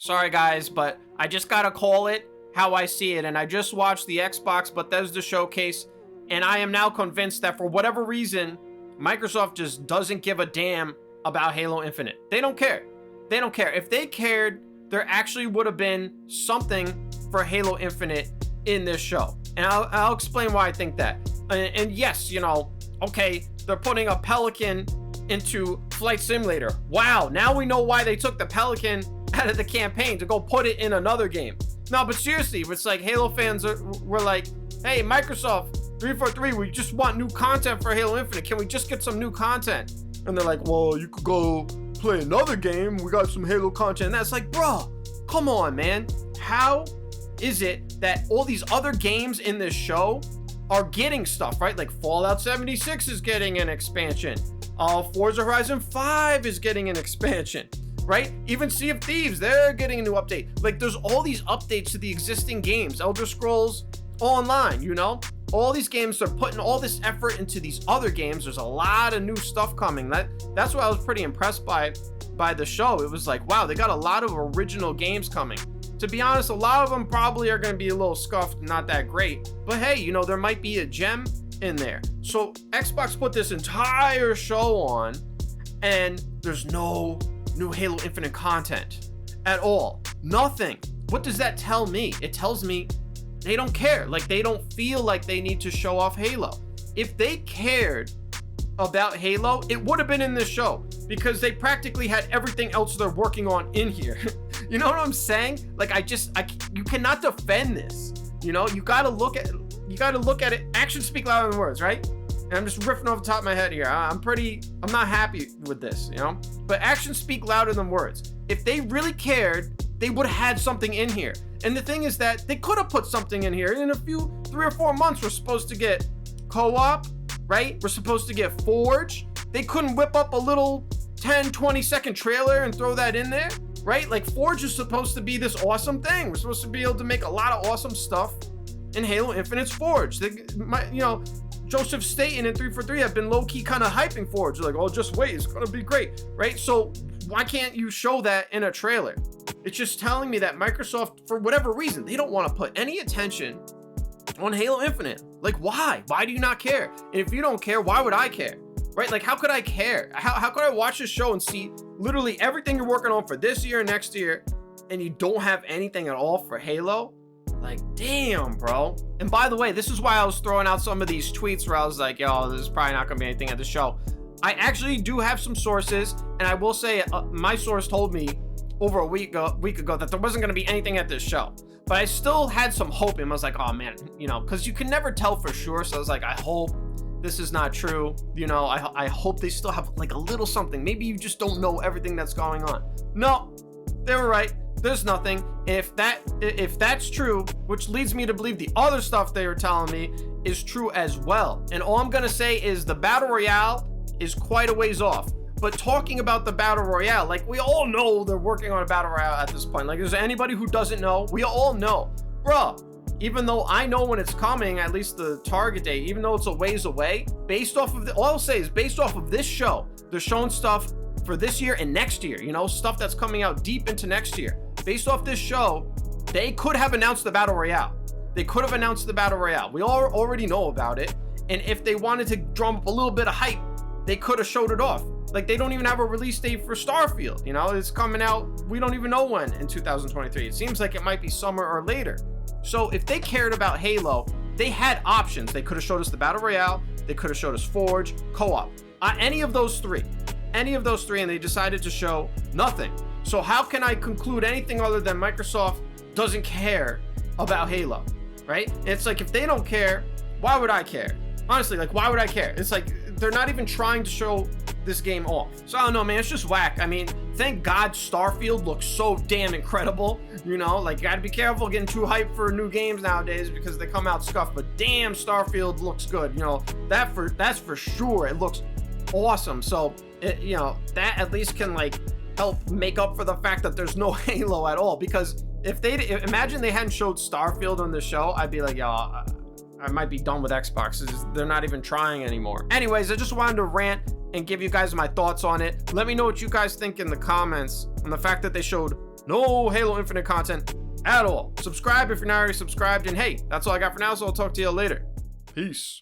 Sorry guys, but I just gotta call it how I see it. And I just watched the Xbox Bethesda showcase, and I am now convinced that for whatever reason, Microsoft just doesn't give a damn about Halo Infinite. They don't care. They don't care. If they cared, there actually would have been something for Halo Infinite in this show. And I'll explain why I think that. And yes, you know, okay, they're putting a Pelican into Flight Simulator. Wow, now we know why they took the Pelican out of the campaign to go put it in another game. No, but seriously, it's like Halo fans were like, hey, Microsoft 343, we just want new content for Halo Infinite. Can we just get some new content? And they're like, well, you could go play another game. We got some Halo content. And that's like, bro, come on, man. How is it that all these other games in this show are getting stuff, right? Like Fallout 76 is getting an expansion. Forza Horizon 5 is getting an expansion, right? Even Sea of Thieves, they're getting a new update. Like there's all these updates to the existing games. Elder Scrolls Online, you know? All these games are putting all this effort into these other games. There's a lot of new stuff coming. That's what I was pretty impressed by the show. It was like, wow, they got a lot of original games coming. To be honest, a lot of them probably are going to be a little scuffed, not that great. But hey, you know, there might be a gem in there. So Xbox put this entire show on, and there's no new Halo Infinite content at all. Nothing. What does that tell me? It tells me they don't care. Like they don't feel like they need to show off Halo. If they cared about Halo, it would have been in this show, because they practically had everything else they're working on in here. You know what I'm saying? Like you cannot defend this. You know, you gotta look at it. Actions speak louder than words, right? And I'm just riffing off the top of my head here. I'm not happy with this, you know? But actions speak louder than words. If they really cared, they would have had something in here. And the thing is that they could have put something in here. In 3 or 4 months, we're supposed to get co-op, right? We're supposed to get Forge. They couldn't whip up a little 10-20 second trailer and throw that in there, right? Like Forge is supposed to be this awesome thing. We're supposed to be able to make a lot of awesome stuff in Halo Infinite's Forge. Joseph Staten and 343 have been low-key kind of hyping Forge. They're like, oh, just wait, it's gonna be great, right? So why can't you show that in a trailer? It's just telling me that Microsoft, for whatever reason, they don't want to put any attention on Halo Infinite. Like, why? Why do you not care? And if you don't care, why would I care? Right? Like, how could I care? How could I watch this show and see literally everything you're working on for this year and next year, and you don't have anything at all for Halo? Like, damn, bro. And by the way, this is why I was throwing out some of these tweets where I was like, yo, this is probably not gonna be anything at the show. I actually do have some sources, and I will say my source told me over a week ago that there wasn't gonna be anything at this show. But I still had some hope, and I was like, oh man, you know, because you can never tell for sure. So I was like, I hope this is not true. You know, I hope they still have like a little something. Maybe you just don't know everything that's going on. No, they were right. There's nothing. If that's true, which leads me to believe the other stuff they were telling me is true as well. And all I'm gonna say is the Battle Royale is quite a ways off. But talking about the Battle Royale, like we all know they're working on a Battle Royale at this point. Like is there anybody who doesn't know? We all know. Bruh, even though I know when it's coming, at least the target date, even though it's a ways away, based off of all I'll say is based off of this show, they're showing stuff for this year and next year, you know, stuff that's coming out deep into next year. Based off this show, they could have announced the Battle Royale. They could have announced the Battle Royale. We all already know about it. And if they wanted to drum up a little bit of hype, they could have showed it off. Like they don't even have a release date for Starfield. You know, it's coming out, we don't even know when in 2023. It seems like it might be summer or later. So if they cared about Halo, they had options. They could have showed us the Battle Royale. They could have showed us Forge, co-op, any of those three, and they decided to show nothing. So how can I conclude anything other than Microsoft doesn't care about Halo, right? It's like, if they don't care, why would I care? Honestly, like, why would I care? It's like, they're not even trying to show this game off. So I don't know, man, it's just whack. I mean, thank God Starfield looks so damn incredible. You know, like, you gotta be careful getting too hyped for new games nowadays because they come out scuffed, but damn, Starfield looks good. You know, that's for sure. It looks awesome. So, you know, that at least can, like, help make up for the fact that there's no Halo at all. Because if imagine they hadn't showed Starfield on the show, I'd be like, yo, I might be done with Xbox. They're not even trying anymore. Anyways, I just wanted to rant and give you guys my thoughts on it. Let me know what you guys think in the comments on the fact that they showed No Halo Infinite content at all. Subscribe if you're not already subscribed. And hey, that's all I got for now, so I'll talk to you later. Peace.